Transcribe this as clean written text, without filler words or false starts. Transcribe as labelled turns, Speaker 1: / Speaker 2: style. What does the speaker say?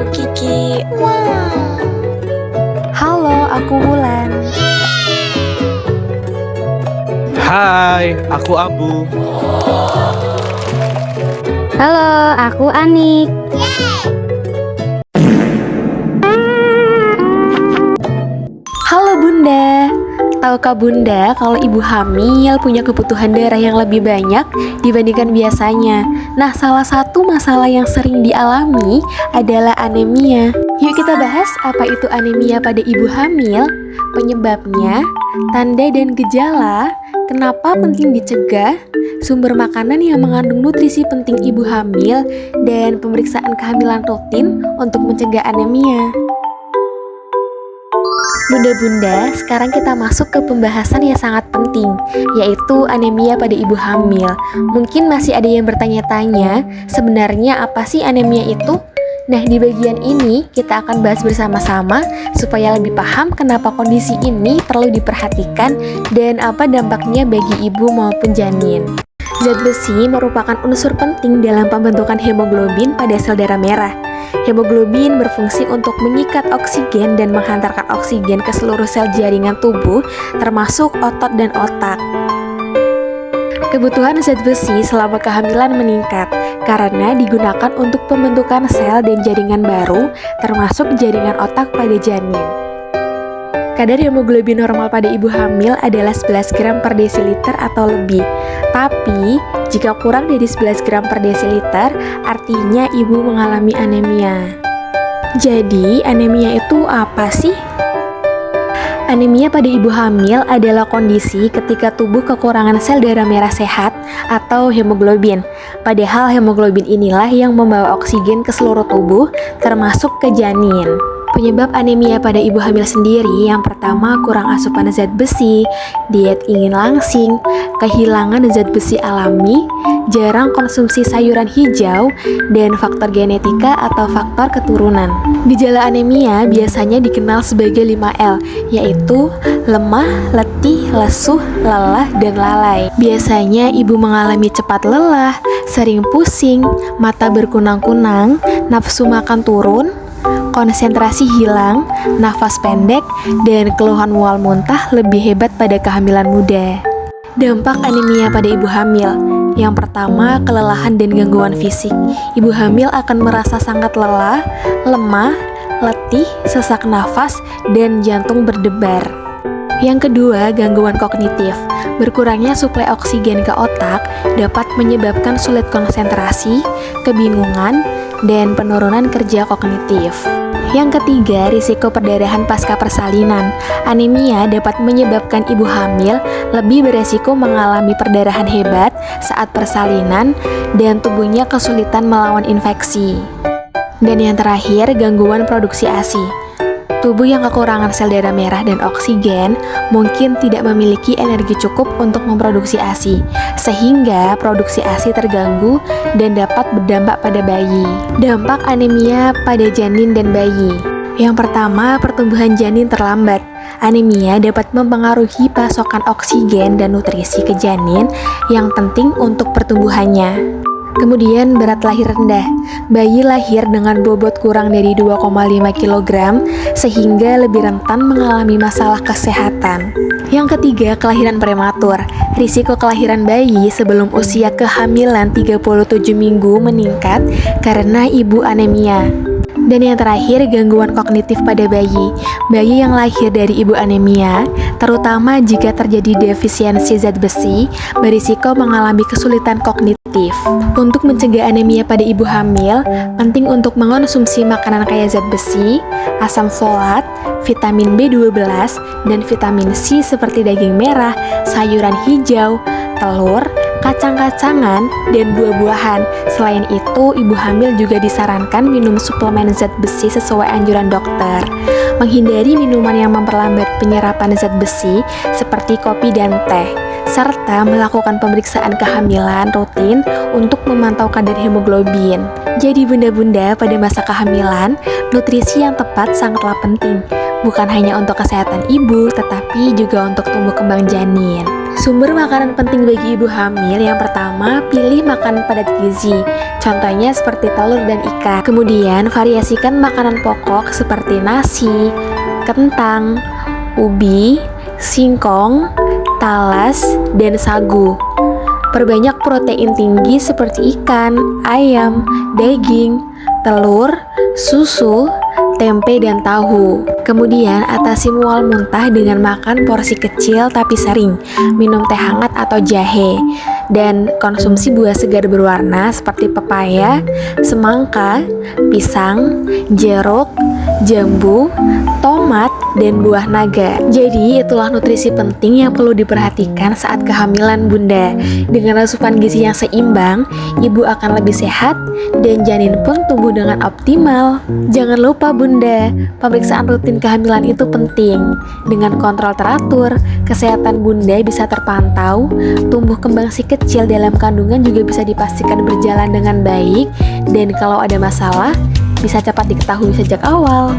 Speaker 1: aku Kiki.
Speaker 2: Halo, aku Wulan.
Speaker 3: Hai, aku Abu.
Speaker 4: Halo, aku Anik.
Speaker 2: Halo Bunda. Tahukah Bunda kalau ibu hamil punya kebutuhan darah yang lebih banyak dibandingkan biasanya? Nah, salah satu masalah yang sering dialami adalah anemia. Yuk kita bahas apa itu anemia pada ibu hamil, penyebabnya, tanda dan gejala, kenapa penting dicegah, sumber makanan yang mengandung nutrisi penting ibu hamil, dan pemeriksaan kehamilan rutin untuk mencegah anemia. Bunda-bunda, sekarang kita masuk ke pembahasan yang sangat penting, yaitu anemia pada ibu hamil. Mungkin masih ada yang bertanya-tanya, sebenarnya apa sih anemia itu? Nah, di bagian ini kita akan bahas bersama-sama supaya lebih paham kenapa kondisi ini perlu diperhatikan dan apa dampaknya bagi ibu maupun janin. Zat besi merupakan unsur penting dalam pembentukan hemoglobin pada sel darah merah. Hemoglobin berfungsi untuk mengikat oksigen dan menghantarkan oksigen ke seluruh sel jaringan tubuh, termasuk otot dan otak. Kebutuhan zat besi selama kehamilan meningkat karena digunakan untuk pembentukan sel dan jaringan baru, termasuk jaringan otak pada janin. Kadar hemoglobin normal pada ibu hamil adalah 11 gram per desiliter atau lebih. Tapi, jika kurang dari 11 gram per desiliter, artinya ibu mengalami anemia. Jadi, anemia itu apa sih? Anemia pada ibu hamil adalah kondisi ketika tubuh kekurangan sel darah merah sehat atau hemoglobin. Padahal hemoglobin inilah yang membawa oksigen ke seluruh tubuh, termasuk ke janin. Penyebab anemia pada ibu hamil sendiri yang pertama kurang asupan zat besi, diet ingin langsing, kehilangan zat besi alami, jarang konsumsi sayuran hijau, dan faktor genetika atau faktor keturunan. Gejala anemia biasanya dikenal sebagai 5L, yaitu lemah, letih, lesuh, lelah, dan lalai. Biasanya ibu mengalami cepat lelah, sering pusing, mata berkunang-kunang, nafsu makan turun, konsentrasi hilang, nafas pendek, dan keluhan mual muntah lebih hebat pada kehamilan muda. Dampak anemia pada ibu hamil. Yang pertama, kelelahan dan gangguan fisik. Ibu hamil akan merasa sangat lelah, lemah, letih, sesak nafas, dan jantung berdebar. Yang kedua, gangguan kognitif. Berkurangnya suplai oksigen ke otak dapat menyebabkan sulit konsentrasi, kebingungan, dan penurunan kerja kognitif. Yang ketiga, risiko perdarahan pasca persalinan. Anemia dapat menyebabkan ibu hamil lebih beresiko mengalami perdarahan hebat saat persalinan dan tubuhnya kesulitan melawan infeksi. Dan yang terakhir, gangguan produksi ASI. Tubuh yang kekurangan sel darah merah dan oksigen mungkin tidak memiliki energi cukup untuk memproduksi ASI, sehingga produksi ASI terganggu dan dapat berdampak pada bayi. Dampak anemia pada janin dan bayi. Yang pertama, pertumbuhan janin terlambat. Anemia dapat mempengaruhi pasokan oksigen dan nutrisi ke janin yang penting untuk pertumbuhannya. Kemudian berat lahir rendah. Bayi lahir dengan bobot kurang dari 2,5 kg sehingga lebih rentan mengalami masalah kesehatan. Yang ketiga, kelahiran prematur. Risiko kelahiran bayi sebelum usia kehamilan 37 minggu meningkat karena ibu anemia. Dan yang terakhir, gangguan kognitif pada bayi. Bayi yang lahir dari ibu anemia, terutama jika terjadi defisiensi zat besi, berisiko mengalami kesulitan kognitif. Untuk mencegah anemia pada ibu hamil, penting untuk mengonsumsi makanan kaya zat besi, asam folat, vitamin B12, dan vitamin C seperti daging merah, sayuran hijau, telur, kacang-kacangan, dan buah-buahan. Selain itu, ibu hamil juga disarankan minum suplemen zat besi sesuai anjuran dokter. Menghindari minuman yang memperlambat penyerapan zat besi seperti kopi dan teh. serta melakukan pemeriksaan kehamilan rutin untuk memantau kadar hemoglobin. Jadi bunda-bunda, pada masa kehamilan, nutrisi yang tepat sangatlah penting, bukan hanya untuk kesehatan ibu, tetapi juga untuk tumbuh kembang janin. Sumber makanan penting bagi ibu hamil, yang pertama, pilih makanan padat gizi. Contohnya seperti telur dan ikan. Kemudian, variasikan makanan pokok seperti nasi, kentang, ubi, singkong, talas, dan sagu. Perbanyak protein tinggi seperti ikan, ayam, daging, telur, susu, tempe, dan tahu. Kemudian atasi mual muntah dengan makan porsi kecil tapi sering, minum teh hangat atau jahe, dan konsumsi buah segar berwarna seperti pepaya, semangka, pisang, jeruk, jambu, tomat, dan buah naga. Jadi itulah nutrisi penting yang perlu diperhatikan saat kehamilan bunda. Dengan asupan gizi yang seimbang, ibu akan lebih sehat dan janin pun tumbuh dengan optimal. Jangan lupa bunda, pemeriksaan rutin kehamilan itu penting. Dengan kontrol teratur, kesehatan bunda bisa terpantau, tumbuh kembang si kecil dalam kandungan juga bisa dipastikan berjalan dengan baik, dan kalau ada masalah, bisa cepat diketahui sejak awal.